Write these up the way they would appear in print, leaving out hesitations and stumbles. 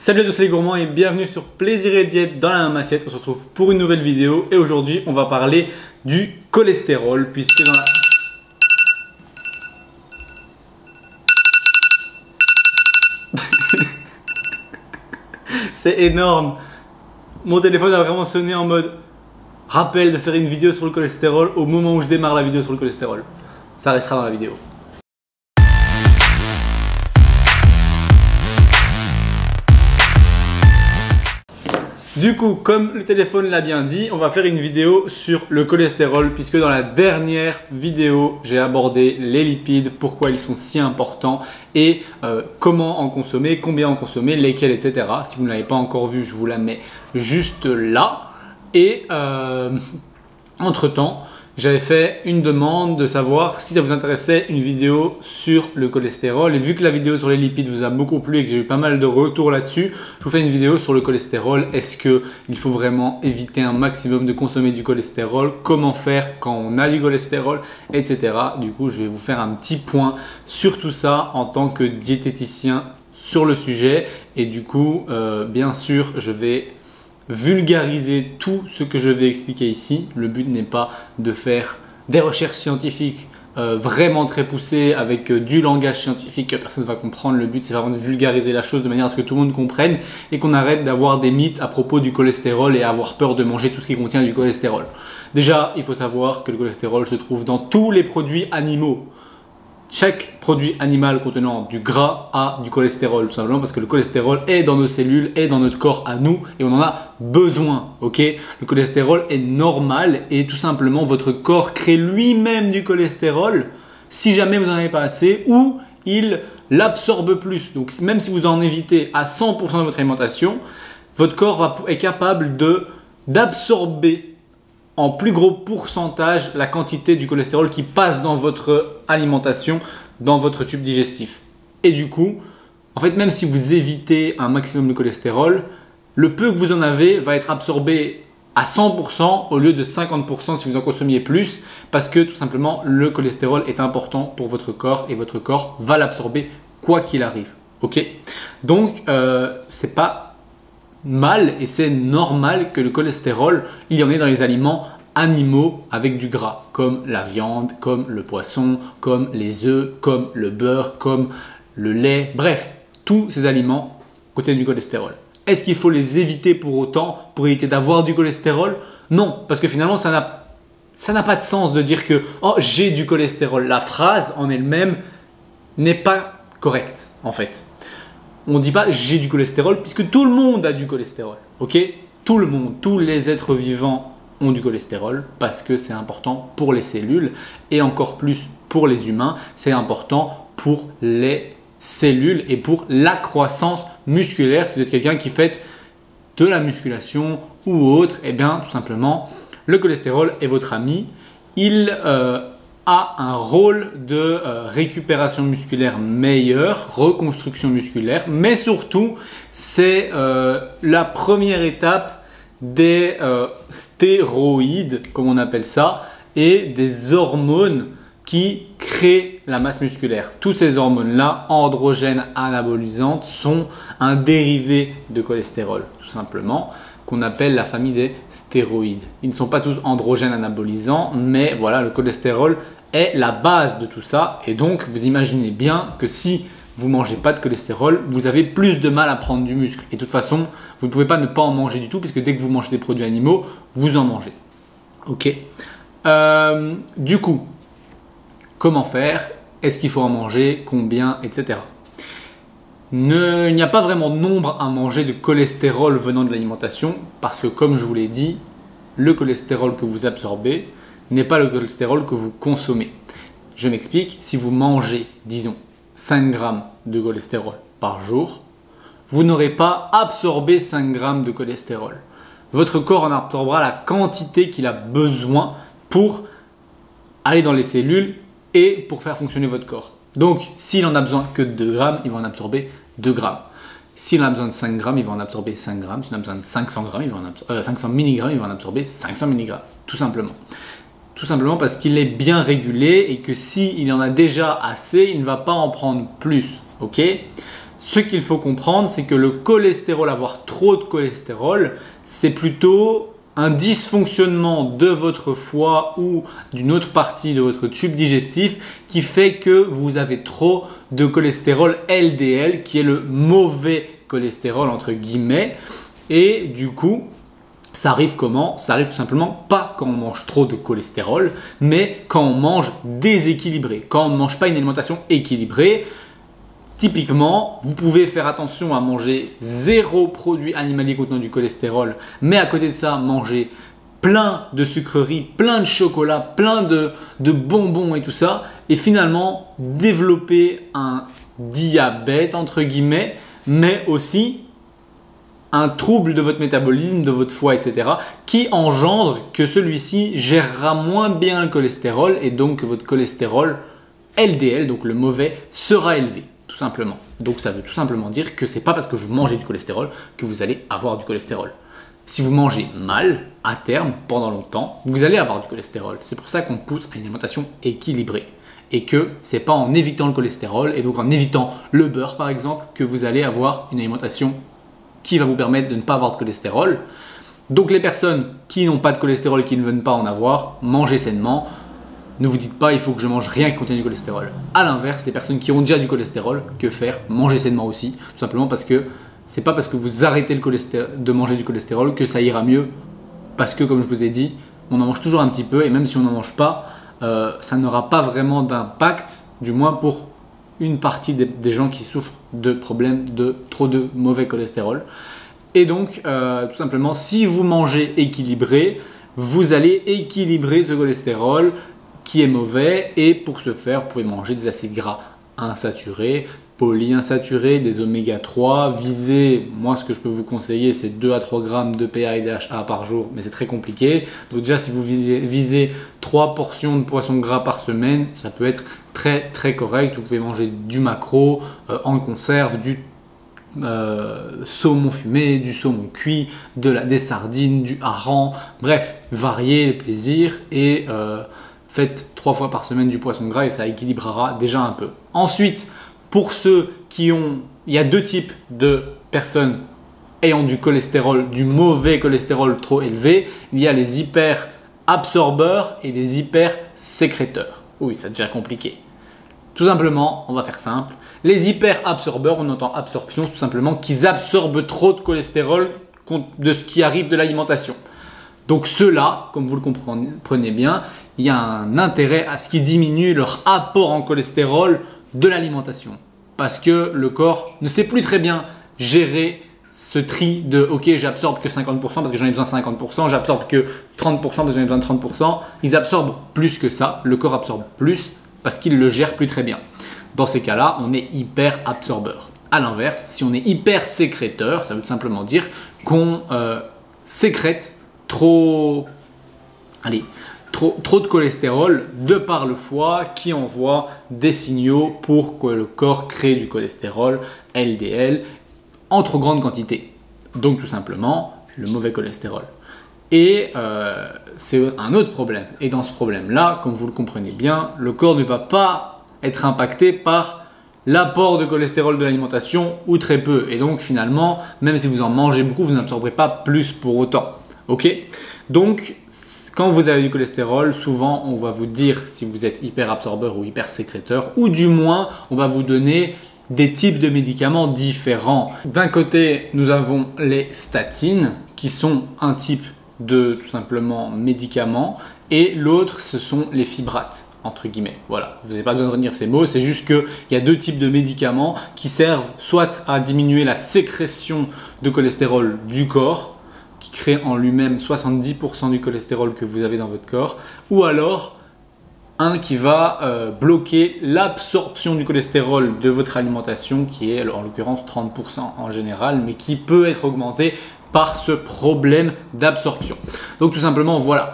Salut à tous les gourmands et bienvenue sur Plaisir et Diète dans la même assiette. On se retrouve pour une nouvelle vidéo et aujourd'hui on va parler du cholestérol puisque dans la... C'est énorme. Mon téléphone a vraiment sonné en mode rappel de faire une vidéo sur le cholestérol au moment où je démarre la vidéo sur le cholestérol. Ça restera dans la vidéo. Du coup, comme le téléphone l'a bien dit, on va faire une vidéo sur le cholestérol puisque dans la dernière vidéo, j'ai abordé les lipides, pourquoi ils sont si importants et comment en consommer, combien en consommer, lesquels, etc. Si vous ne l'avez pas encore vu, je vous la mets juste là. Et entre-temps, j'avais fait une demande de savoir si ça vous intéressait une vidéo sur le cholestérol. Et vu que la vidéo sur les lipides vous a beaucoup plu et que j'ai eu pas mal de retours là-dessus, je vous fais une vidéo sur le cholestérol. Est-ce qu'il faut vraiment éviter un maximum de consommer du cholestérol? Comment faire quand on a du cholestérol, etc. Du coup, je vais vous faire un petit point sur tout ça en tant que diététicien sur le sujet. Et du coup, bien sûr, je vais vulgariser tout ce que je vais expliquer ici. Le but n'est pas de faire des recherches scientifiques vraiment très poussées avec du langage scientifique que personne ne va comprendre. Le but c'est vraiment de vulgariser la chose de manière à ce que tout le monde comprenne et qu'on arrête d'avoir des mythes à propos du cholestérol et avoir peur de manger tout ce qui contient du cholestérol. Déjà, il faut savoir que le cholestérol se trouve dans tous les produits animaux. Chaque produit animal contenant du gras a du cholestérol, tout simplement parce que le cholestérol est dans nos cellules, est dans notre corps à nous et on en a besoin, ok? Le cholestérol est normal et tout simplement votre corps crée lui-même du cholestérol si jamais vous en avez pas assez ou il l'absorbe plus. Donc même si vous en évitez à 100% de votre alimentation, votre corps est capable d'absorber en plus gros pourcentage la quantité du cholestérol qui passe dans votre alimentation, dans votre tube digestif. Et du coup, en fait, même si vous évitez un maximum de cholestérol, le peu que vous en avez va être absorbé à 100% au lieu de 50% si vous en consommiez plus, parce que tout simplement, le cholestérol est important pour votre corps et votre corps va l'absorber quoi qu'il arrive. Ok? Donc, c'est pas mal et c'est normal que le cholestérol, il y en ait dans les aliments animaux avec du gras, comme la viande, comme le poisson, comme les œufs, comme le beurre, comme le lait, bref, tous ces aliments contiennent du cholestérol. Est-ce qu'il faut les éviter pour autant, pour éviter d'avoir du cholestérol? Non, parce que finalement, ça n'a pas de sens de dire que « Oh, j'ai du cholestérol ». La phrase en elle-même n'est pas correcte, en fait. On ne dit pas j'ai du cholestérol puisque tout le monde a du cholestérol, ok? Tout le monde, tous les êtres vivants ont du cholestérol parce que c'est important pour les cellules et encore plus pour les humains, c'est important pour les cellules et pour la croissance musculaire. Si vous êtes quelqu'un qui fait de la musculation ou autre, eh bien tout simplement le cholestérol est votre ami. Il a un rôle de récupération musculaire meilleure, reconstruction musculaire, mais surtout c'est la première étape des stéroïdes, comme on appelle ça, et des hormones qui créent la masse musculaire. Toutes ces hormones-là, androgènes, anabolisantes, sont un dérivé de cholestérol, tout simplement, qu'on appelle la famille des stéroïdes. Ils ne sont pas tous androgènes anabolisants, mais voilà, le cholestérol est la base de tout ça. Et donc, vous imaginez bien que si vous ne mangez pas de cholestérol, vous avez plus de mal à prendre du muscle. Et de toute façon, vous ne pouvez pas ne pas en manger du tout, puisque dès que vous mangez des produits animaux, vous en mangez. Ok. Du coup, comment faire? Est-ce qu'il faut en manger? Combien? Etc. Il n'y a pas vraiment de nombre à manger de cholestérol venant de l'alimentation parce que comme je vous l'ai dit, le cholestérol que vous absorbez n'est pas le cholestérol que vous consommez. Je m'explique, si vous mangez, disons, 5 grammes de cholestérol par jour, vous n'aurez pas absorbé 5 grammes de cholestérol. Votre corps en absorbera la quantité qu'il a besoin pour aller dans les cellules et pour faire fonctionner votre corps. Donc, s'il en a besoin que de 2 grammes, il va en absorber 2 grammes. S'il en a besoin de 5 grammes, il va en absorber 5 grammes. S'il en a besoin de 500 grammes, 500 mg, il va en absorber 500 mg. Tout simplement. Tout simplement parce qu'il est bien régulé et que s'il en a déjà assez, il ne va pas en prendre plus. Ok? ce qu'il faut comprendre, c'est que le cholestérol, avoir trop de cholestérol, c'est plutôt un dysfonctionnement de votre foie ou d'une autre partie de votre tube digestif qui fait que vous avez trop de cholestérol LDL, qui est le mauvais cholestérol entre guillemets. Et du coup, ça arrive comment? Ça arrive tout simplement pas quand on mange trop de cholestérol, mais quand on mange déséquilibré, quand on ne mange pas une alimentation équilibrée. Typiquement, vous pouvez faire attention à manger 0 produit animalier contenant du cholestérol, mais à côté de ça, manger plein de sucreries, plein de chocolat, plein de bonbons et tout ça, et finalement développer un diabète entre guillemets, mais aussi un trouble de votre métabolisme, de votre foie, etc. qui engendre que celui-ci gérera moins bien le cholestérol et donc que votre cholestérol LDL, donc le mauvais, sera élevé. Tout simplement. Donc ça veut tout simplement dire que c'est pas parce que vous mangez du cholestérol que vous allez avoir du cholestérol. Si vous mangez mal, à terme, pendant longtemps, vous allez avoir du cholestérol. C'est pour ça qu'on pousse à une alimentation équilibrée. Et que c'est pas en évitant le cholestérol et donc en évitant le beurre par exemple que vous allez avoir une alimentation qui va vous permettre de ne pas avoir de cholestérol. Donc les personnes qui n'ont pas de cholestérol, qui ne veulent pas en avoir, mangez sainement. Ne vous dites pas il faut que je mange rien qui contient du cholestérol. A l'inverse, les personnes qui ont déjà du cholestérol, que faire? Manger sainement aussi, tout simplement parce que c'est pas parce que vous arrêtez de manger du cholestérol que ça ira mieux. Parce que comme je vous ai dit, on en mange toujours un petit peu et même si on n'en mange pas, ça n'aura pas vraiment d'impact, du moins pour une partie des gens qui souffrent de problèmes de trop de mauvais cholestérol. Et donc, tout simplement, si vous mangez équilibré, vous allez équilibrer ce cholestérol qui est mauvais et pour ce faire, vous pouvez manger des acides gras insaturés, polyinsaturés, des oméga 3, visez, moi ce que je peux vous conseiller c'est 2 à 3 grammes de PA et DHA par jour, mais c'est très compliqué. Donc déjà si vous visez 3 portions de poisson gras par semaine, ça peut être très correct. Vous pouvez manger du maquereau en conserve, du saumon fumé, du saumon cuit, des sardines, du hareng, bref, variez les plaisirs et faites 3 fois par semaine du poisson gras et ça équilibrera déjà un peu. Ensuite, pour ceux qui ont, il y a 2 types de personnes ayant du cholestérol, du mauvais cholestérol trop élevé. Il y a les hyperabsorbeurs et les hypersécréteurs. Oui, ça devient compliqué. Tout simplement, on va faire simple. Les hyperabsorbeurs, on entend absorption, tout simplement qu'ils absorbent trop de cholestérol de ce qui arrive de l'alimentation. Donc ceux-là, comme vous le comprenez bien, il y a un intérêt à ce qu'ils diminuent leur apport en cholestérol de l'alimentation. Parce que le corps ne sait plus très bien gérer ce tri de ok, j'absorbe que 50% parce que j'en ai besoin de 50%, j'absorbe que 30% parce que j'en ai besoin de 30%. Ils absorbent plus que ça, le corps absorbe plus parce qu'il le gère plus très bien. Dans ces cas-là, on est hyper absorbeur. A l'inverse, si on est hyper sécréteur, ça veut tout simplement dire qu'on sécrète trop de cholestérol de par le foie qui envoie des signaux pour que le corps crée du cholestérol LDL en trop grande quantité. Donc tout simplement le mauvais cholestérol. Et c'est un autre problème. Et dans ce problème-là, comme vous le comprenez bien, le corps ne va pas être impacté par l'apport de cholestérol de l'alimentation ou très peu. Et donc finalement, même si vous en mangez beaucoup, vous n'absorberez pas plus pour autant. Ok? Donc, quand vous avez du cholestérol, souvent on va vous dire si vous êtes hyper absorbeur ou hyper sécréteur, ou du moins on va vous donner des types de médicaments différents. D'un côté, nous avons les statines qui sont un type de tout simplement médicaments et l'autre ce sont les fibrates entre guillemets. Voilà, vous n'avez pas besoin de retenir ces mots, c'est juste qu'il y a 2 types de médicaments qui servent soit à diminuer la sécrétion de cholestérol du corps, qui crée en lui-même 70% du cholestérol que vous avez dans votre corps, ou alors un qui va bloquer l'absorption du cholestérol de votre alimentation, qui est en l'occurrence 30% en général, mais qui peut être augmenté par ce problème d'absorption. Donc tout simplement, voilà,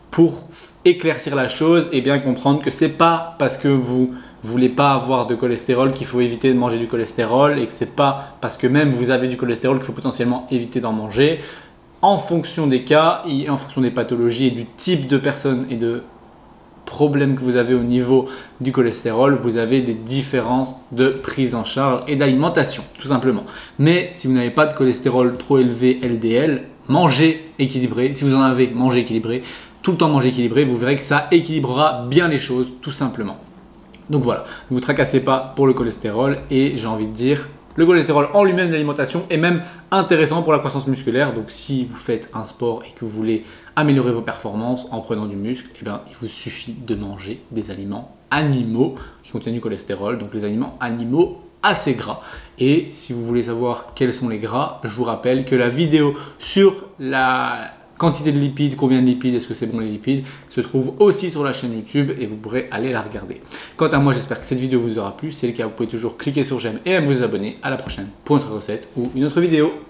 pour éclaircir la chose et bien comprendre que c'est pas parce que vous voulez pas avoir de cholestérol qu'il faut éviter de manger du cholestérol et que c'est pas parce que même vous avez du cholestérol qu'il faut potentiellement éviter d'en manger. En fonction des cas et en fonction des pathologies et du type de personne et de problème que vous avez au niveau du cholestérol, vous avez des différences de prise en charge et d'alimentation, tout simplement. Mais si vous n'avez pas de cholestérol trop élevé LDL, mangez équilibré. Si vous en avez, mangez équilibré. Tout le temps mangez équilibré, vous verrez que ça équilibrera bien les choses, tout simplement. Donc voilà, ne vous tracassez pas pour le cholestérol et j'ai envie de dire, le cholestérol en lui-même, l'alimentation est même intéressant pour la croissance musculaire. Donc si vous faites un sport et que vous voulez améliorer vos performances en prenant du muscle, eh bien, il vous suffit de manger des aliments animaux qui contiennent du cholestérol, donc les aliments animaux assez gras. Et si vous voulez savoir quels sont les gras, je vous rappelle que la vidéo sur la quantité de lipides, combien de lipides, est-ce que c'est bon les lipides, se trouve aussi sur la chaîne YouTube et vous pourrez aller la regarder. Quant à moi, j'espère que cette vidéo vous aura plu. Si c'est le cas, vous pouvez toujours cliquer sur j'aime et à vous abonner. À la prochaine pour une autre recette ou une autre vidéo.